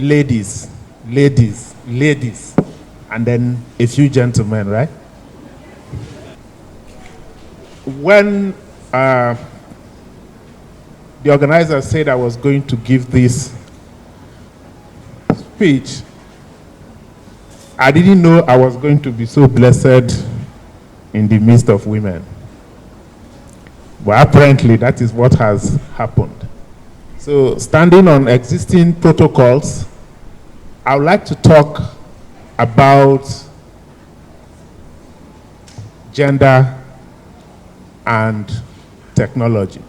ladies, ladies, ladies, and then a few gentlemen, right? When the organizer said I was going to give this speech, I didn't know I was going to be so blessed in the midst of women. But apparently that is what has happened. So standing on existing protocols, I would like to talk about gender and technology.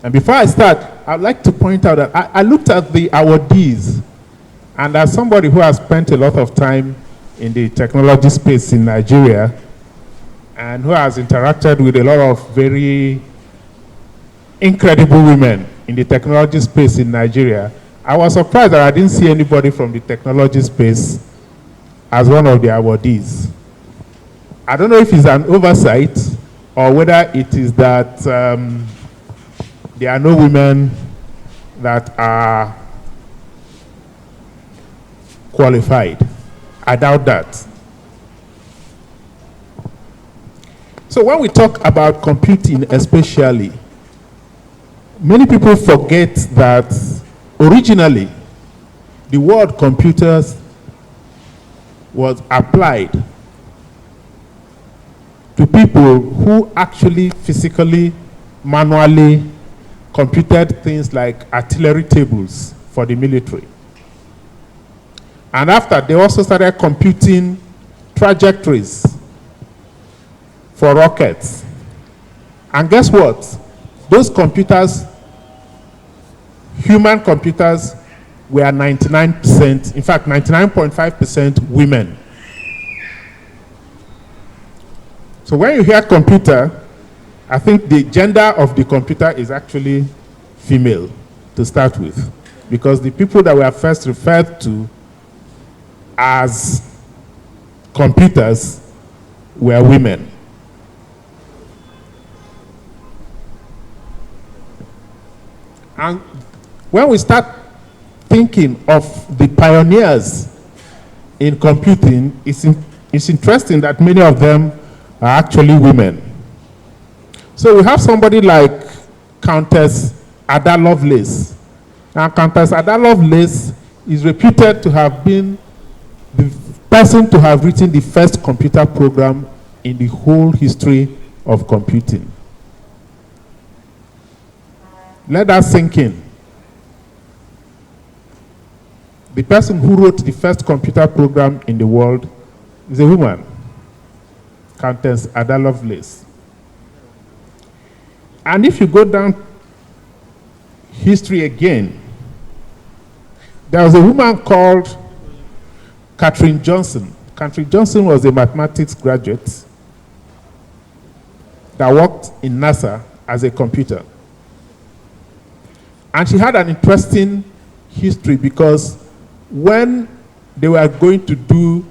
And before I start, I'd like to point out that I looked at the awardees, and as somebody who has spent a lot of time in the technology space in Nigeria, and who has interacted with a lot of very incredible women in the technology space in Nigeria, I was surprised that I didn't see anybody from the technology space as one of the awardees. I don't know if it's an oversight or whether it is that there are no women that are qualified. I doubt that. So when we talk about computing especially, many people forget that originally the word computers was applied to people who actually physically, manually computed things like artillery tables for the military. And after, they also started computing trajectories for rockets. And guess what? Those computers, human computers, were 99%, in fact 99.5% women. So when you hear computer, I think the gender of the computer is actually female to start with, because the people that were first referred to as computers were women. And when we start thinking of the pioneers in computing, it's interesting that many of them are actually women. So we have somebody like Countess Ada Lovelace. Now, Countess Ada Lovelace is reputed to have been the person to have written the first computer program in the whole history of computing. Let that sink in. The person who wrote the first computer program in the world is a woman, Countess Ada Lovelace. And if you go down history again, there was a woman called Katherine Johnson. Katherine Johnson was a mathematics graduate that worked in NASA as a computer. And she had an interesting history, because when they were going to do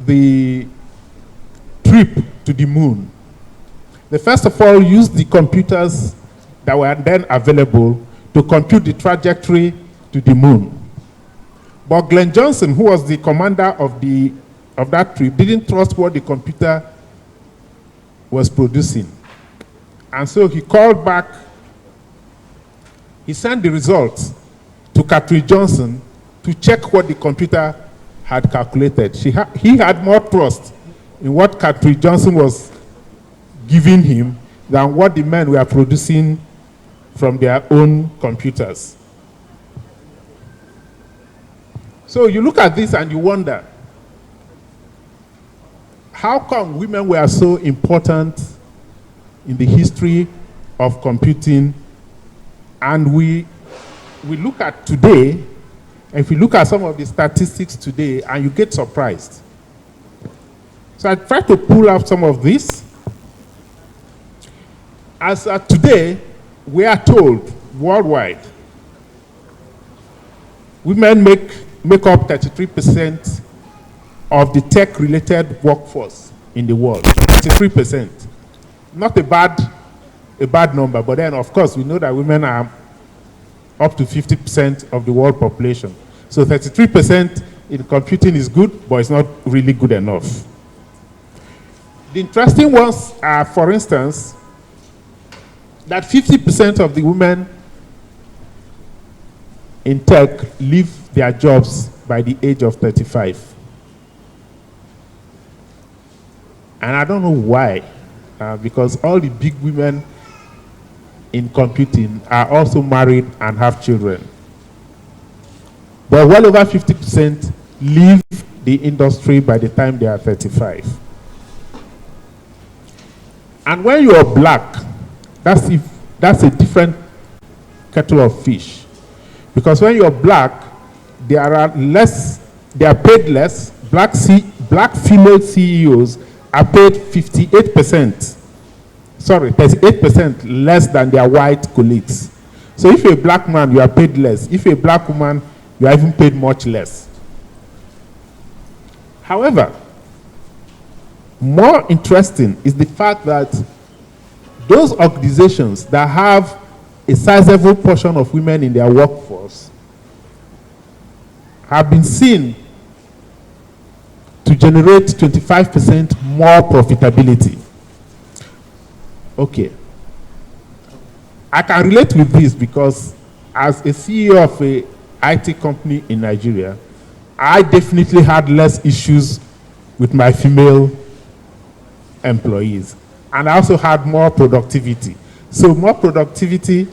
the trip to the moon, they first of all used the computers that were then available to compute the trajectory to the moon. But Glenn Johnson, who was the commander of that trip, didn't trust what the computer was producing. And so he called back, he sent the results to Katherine Johnson to check what the computer had calculated. He had more trust in what Katherine Johnson was giving him than what the men were producing from their own computers. So you look at this and you wonder, how come women were so important in the history of computing? And we look at today, and if you look at some of the statistics today, and you get surprised. So I tried to pull out some of this. As today, we are told worldwide, women make up 33% of the tech-related workforce in the world. 33%. Not a bad number, but then of course we know that women are up to 50% of the world population. So 33% in computing is good, but it's not really good enough. The interesting ones are, for instance, that 50% of the women in tech leave their jobs by the age of 35. And I don't know why, because all the big women in computing are also married and have children. But well over 50% leave the industry by the time they are 35. And when you are black, that's a different kettle of fish. Because when you're black, they are paid less. Black female CEOs are paid 38%. Sorry, 38% less than their white colleagues. So if you're a black man, you are paid less. If you're a black woman, you are even paid much less. However, more interesting is the fact that those organizations that have a sizable portion of women in their workforce have been seen to generate 25% more profitability. Okay. I can relate with this because as a CEO of a IT company in Nigeria, I definitely had less issues with my female employees. And I also had more productivity. So more productivity,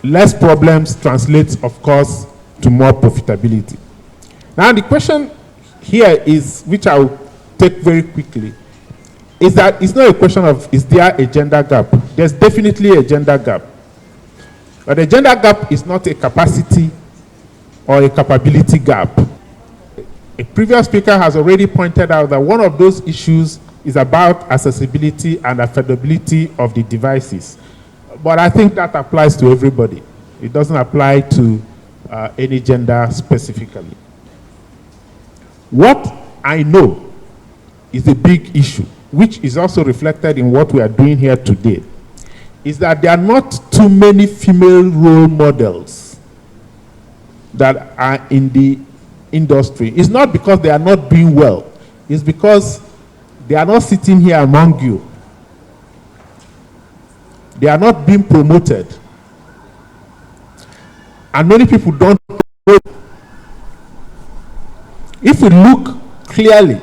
less problems translates, of course, to more profitability. Now the question here is, which I will take very quickly, is that it's not a question of is there a gender gap. There's definitely a gender gap. But the gender gap is not a capacity or a capability gap. A previous speaker has already pointed out that one of those issues is about accessibility and affordability of the devices. But I think that applies to everybody. It doesn't apply to any gender specifically. What I know is a big issue, which is also reflected in what we are doing here today, is that there are not too many female role models that are in the industry. It's not because they are not doing well. It's because they are not sitting here among you. They are not being promoted. And many people don't know. If we look clearly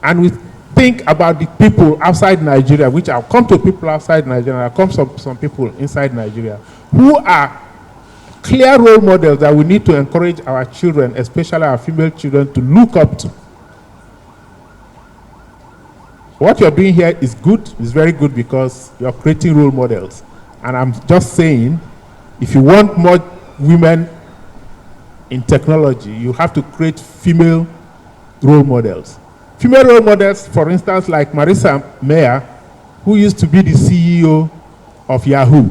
and we think about the people outside Nigeria, which I'll come to people outside Nigeria, I'll come to some people inside Nigeria, who are clear role models that we need to encourage our children, especially our female children, to look up to. What you're doing here is good, it's very good because you're creating role models. And I'm just saying, if you want more women in technology, you have to create female role models. Female role models, for instance, like Marissa Mayer, who used to be the CEO of Yahoo.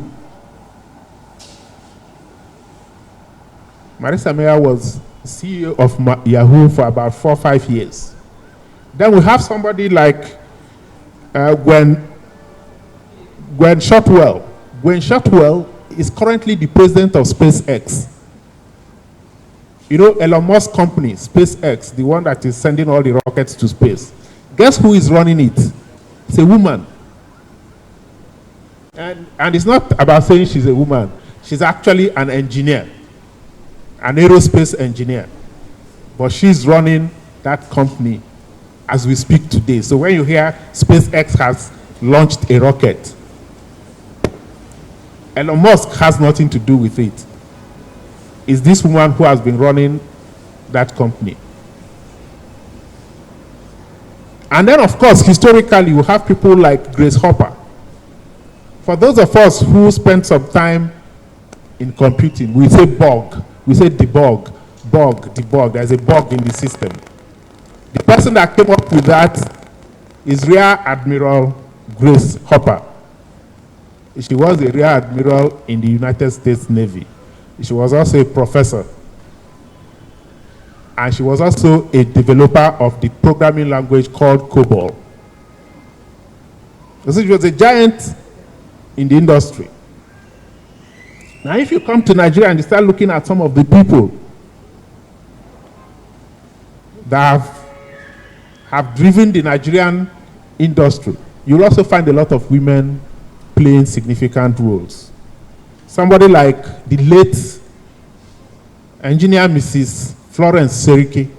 Marissa Mayer was CEO of Yahoo for about 4 or 5 years. Then we have somebody like Gwen Shotwell. Gwen Shotwell is currently the president of SpaceX. You know, Elon Musk's company, SpaceX, the one that is sending all the rockets to space. Guess who is running it? It's a woman. And it's not about saying she's a woman. She's actually an engineer, an aerospace engineer. But she's running that company as we speak today. So when you hear SpaceX has launched a rocket, Elon Musk has nothing to do with it. It's this woman who has been running that company. And then, of course, historically, you have people like Grace Hopper. For those of us who spend some time in computing, we say bug. We say debug, debug. There's a bug in the system. The person that came up with that is Rear Admiral Grace Hopper. She was a Rear Admiral in the United States Navy. She was also a professor. And she was also a developer of the programming language called COBOL. So she was a giant in the industry. Now, if you come to Nigeria and you start looking at some of the people that have driven the Nigerian industry, you'll also find a lot of women playing significant roles. Somebody like the late engineer Mrs. Florence Seriki,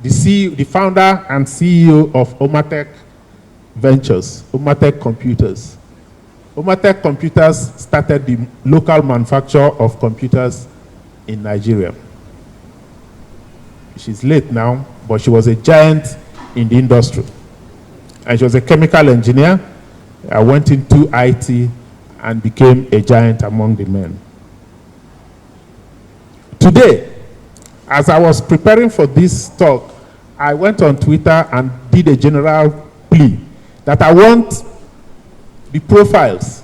the founder and CEO of Omatech Ventures, Omatech Computers. Omatech Computers started the local manufacture of computers in Nigeria. She's late now, but she was a giant in the industry. And she was a chemical engineer. I went into IT and became a giant among the men. Today, as I was preparing for this talk, I went on Twitter and did a general plea that I want the profiles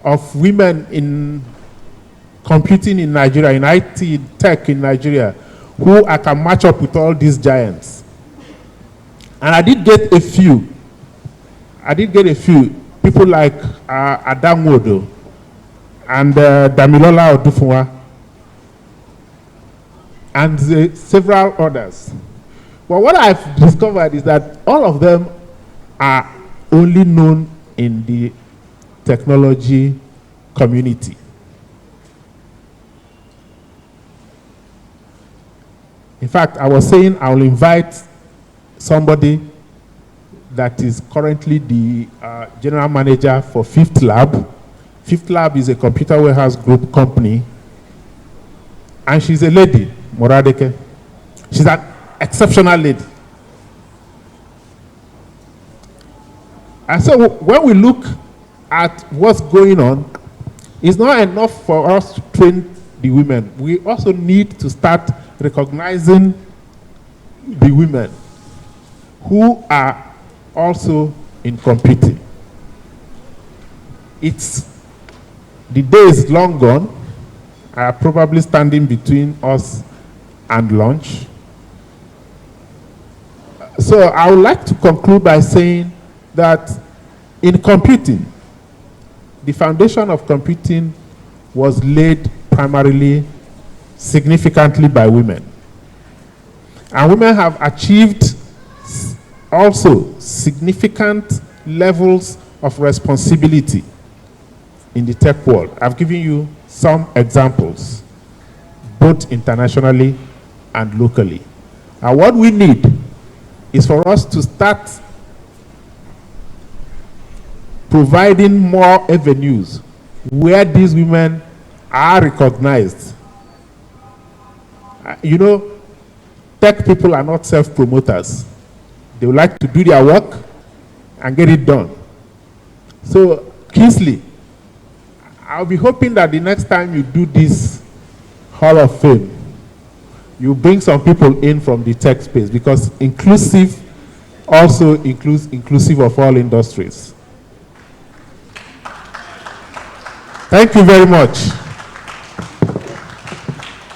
of women in computing in Nigeria, in IT, tech in Nigeria, who I can match up with all these giants. And I did get a few. People like Adam Wodo and Damilola Odufunwa and several others. But what I've discovered is that all of them are only known in the technology community. In fact, I was saying I'll invite somebody that is currently the general manager for Fifth Lab. Fifth Lab is a computer warehouse group company, and she's a lady, Moradeke. She's an exceptional lady. And so when we look at what's going on, it's not enough for us to train the women. We also need to start recognizing the women who are also in computing. The day is long gone. I are probably standing between us and lunch. So I would like to conclude by saying that in computing, the foundation of computing was laid primarily significantly by women. And women have achieved also significant levels of responsibility in the tech world. I've given you some examples, both internationally and locally. And what we need is for us to start providing more avenues where these women are recognized. You know, tech people are not self-promoters. They would like to do their work and get it done. So, Kingsley, I'll be hoping that the next time you do this Hall of Fame, you bring some people in from the tech space, because inclusive also includes inclusive of all industries. Thank you very much.